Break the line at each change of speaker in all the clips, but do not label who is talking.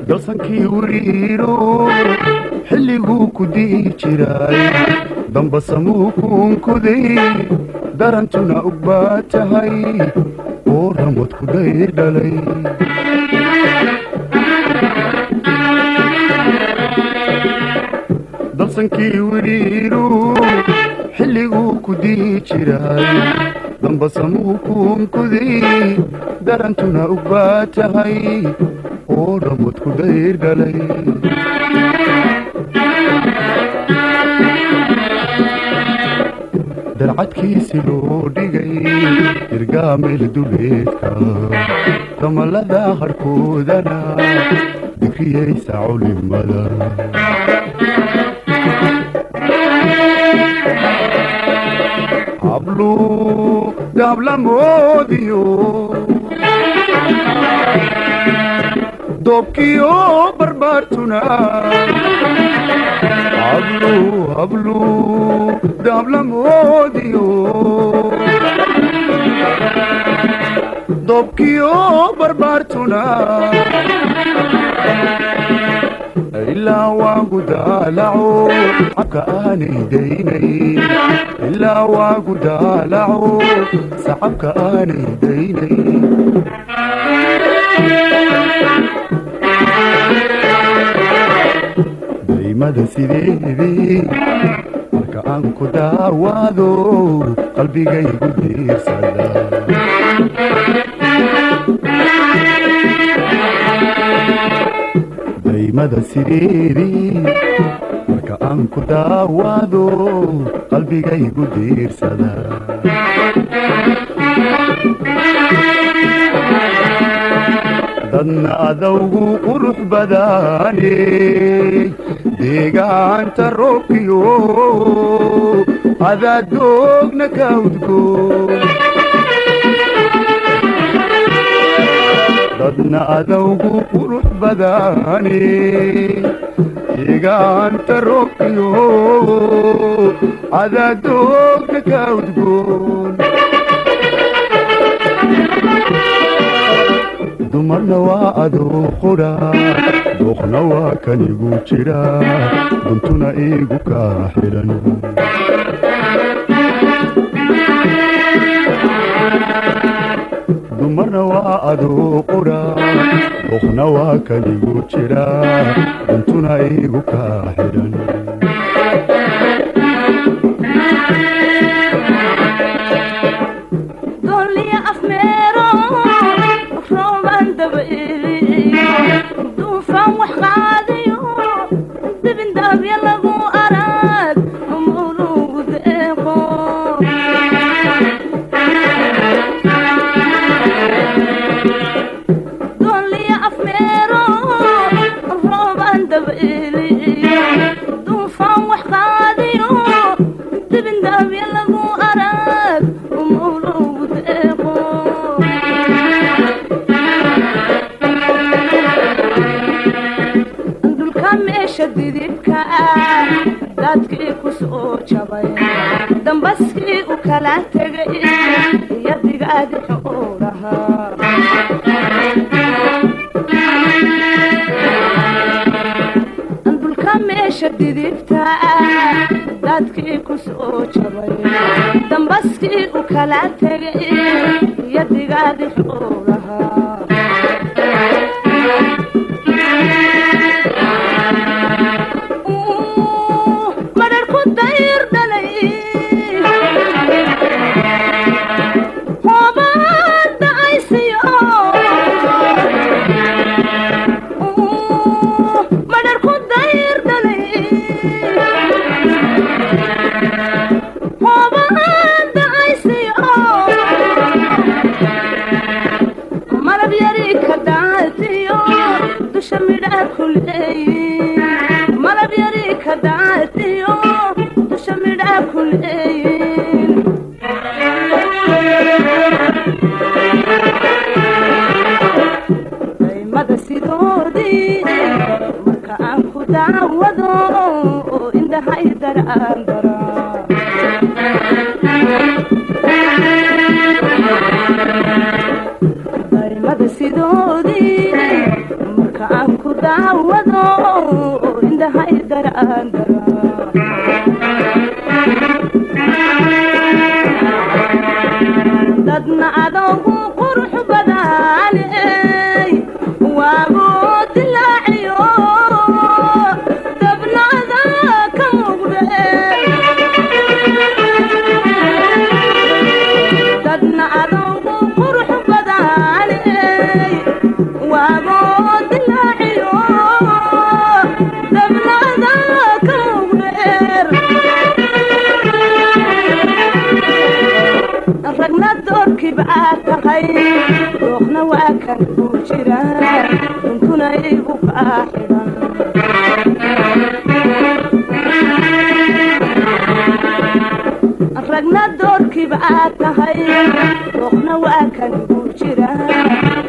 dalsankii wariiro xilliguu ku dii jiray dambasamuu kuunkuday darantuna og baa tahay oo ramad ku dayr dhalay dalsankii wariiro xilliguu ku dii jiray dambasamuu kuunkuday darantuna og baa tahay oo ramad ku dayr dhalay dalcadkiisi loo dhigay irgaamel duleedka damalada harkoodana dikriyaysa culimada hablu gaablamoodiyo doobkiyo barbaartuna hablu daablamoodiyo doobkiyo barbaartuna ilaa waagu daalaco cabka aanay daynay ilaa waagu daalaco sacabka aanay daynay daymada sideedii marka aan ku daawaado qalbigaygu diirsada daymada sideedii marka aan ku daawaado qalbigaygu diirsada dadna adawgu qurux badaane deegaanta roobkiyo adaa doogna ka udgoon dadna adawgu qurux badaane deegaanta roobkiyo adaa doogna ka udgoon dumarna waa adoo qudha dooqna waa kanigu jira duntuna iigu kaa xidhan dumarna waa adoo qudha dooqna waa kanigu jira duntuna iigu kaa xidhan dadkii ku soo jabay dambaskii u kala tegay yadigaadi xoolaha andulka meesha didibta dadkii ku soo jabay dambaskii u kala tegay yadigaadi xoolaha daymada sidoodii marka aan ku
daawado indhaha idaraandara daymada sidoodii marka aan ku daawado indhaha idaraandara dadna adoogu qurux badaaney waagu dilaaciyo dabnada ka mugdhe dadna adoogu qurux badaaney waagu dilaaciyo dabnada ka mugdheer ragna doorkii baa tahay dooqna waa kan ku jira duntuna igu kaa xidhan ragna doorkii baa tahay dooqna waa kan ku jira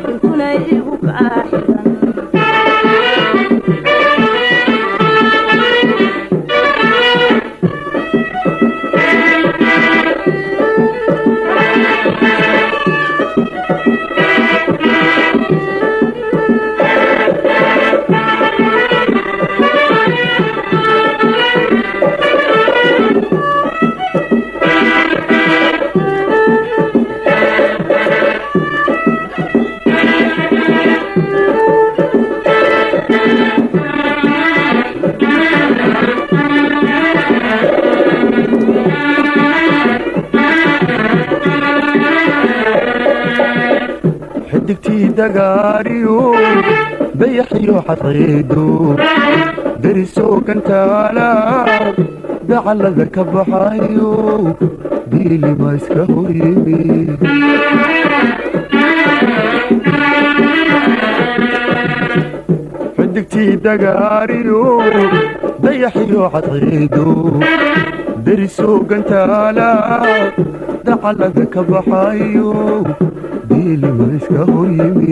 duntuna igu kaa xidhan
xidigtii dagaariyo dayaxiyo xadciido derisoo gantaala dacallada ka baxayo diilima iska horyimi xidigtii dagaariyo dayaxiyo xadciido derisoo gantaala dacallada ka baxayo diilima iska horyimi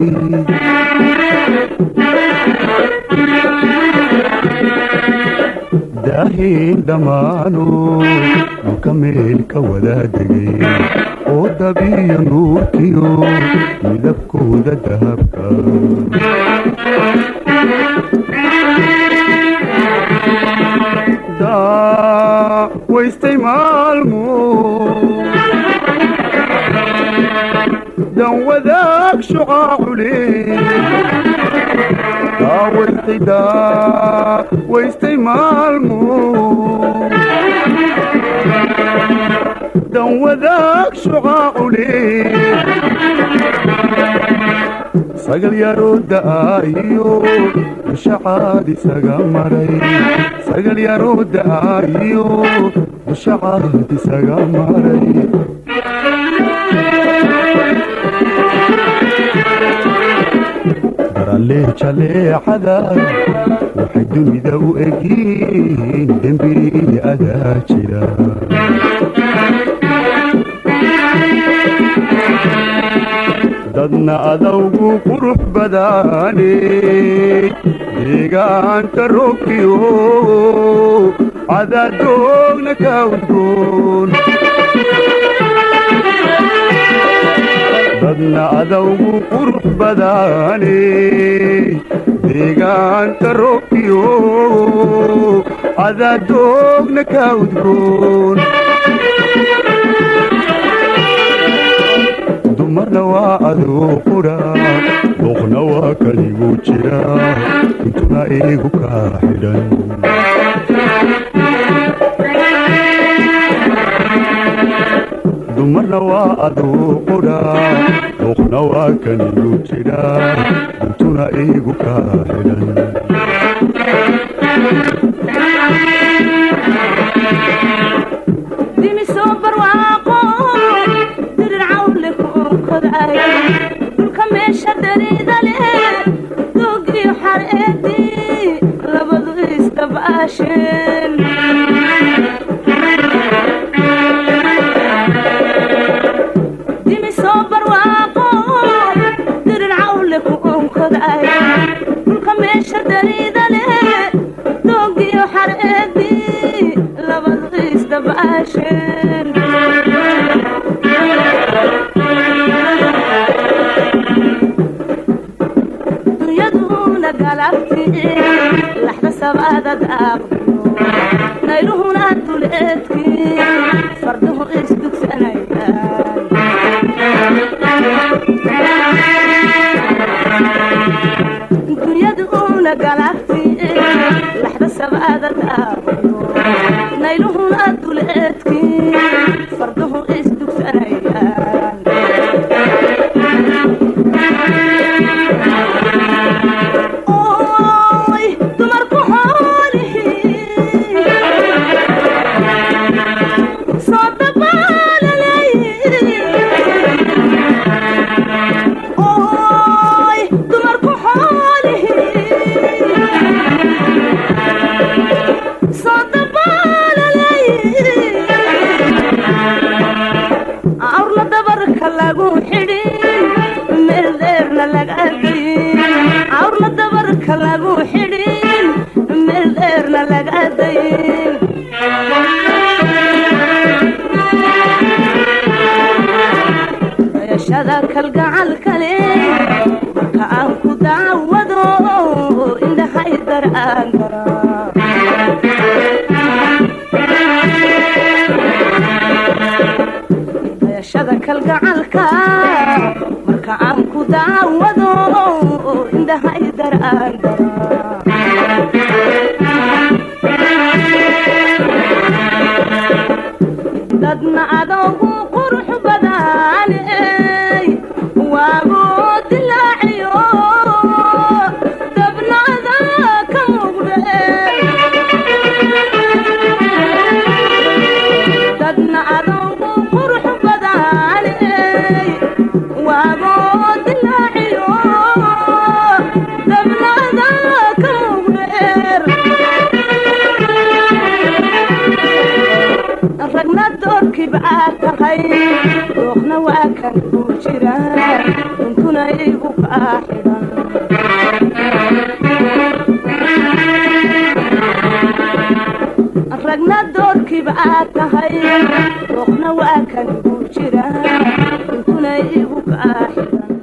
daahiin dhammaano dhulka meel ka wada degay oo dabiyo nuurkiyo midabkooda dahabka waystay maalmo dan wadaag shucaacu waystay maalmo dan wadaag shucaacu sagal yaroo da'aayo dushacaad isaga maray sagal yaroo da'aayo dushacaad isaga maray jaleecada waxay dunida u egyiin dembi adaa jira dadna adawgu qurux badaaney deegaanka roobkiyo cadadoogna ka udgoon dadna adawgu qurux badaaney deegaanka roobkiyo cadadoogna ka udgoon dumarna waa adoo qudha dooqna waa kanigu jira intuna igu kaa xidhan dumarna waa adoo qudha dooqna waa kanigu jira intuna igu kaa xidhan
dimisoo barwaaqo dirir cawle ku koday dhulka meesha dariida leh doogiyo xareedii labadu isdabaasheen dimisoo barwaaqo dirir cawle ku koday dhulka meesha dariida leh sabaada daaqdiyo nayluhuna duleedkii farduhu isdugsanayaan dunyadu una galagti laxda sabaada daaqdiyo nayluhuna duleedkii farduhu isdugsanayaan awrla dabarka lagu xidhin meel dheerna laga dayin dayashada kalgacalkale marka aan ku daawado indhahay dar'aan garaa dayashada kalgacalka marka aan ku daawado indhahay dar'aan garaa dadna adoogu qurux badaaney waagu dilaaciyo dabnaada ka muuqde dadna adoogu qurux badaaney waagu dilaaciyo dabnaada ka muuqdeer ragna doorkiiba aad tahay dooqna waa kan ku jira duntuna igu kaa xidhan ragna doorkiiba aad tahay dooqna waa kan ku jira duntuna igu kaa xidhan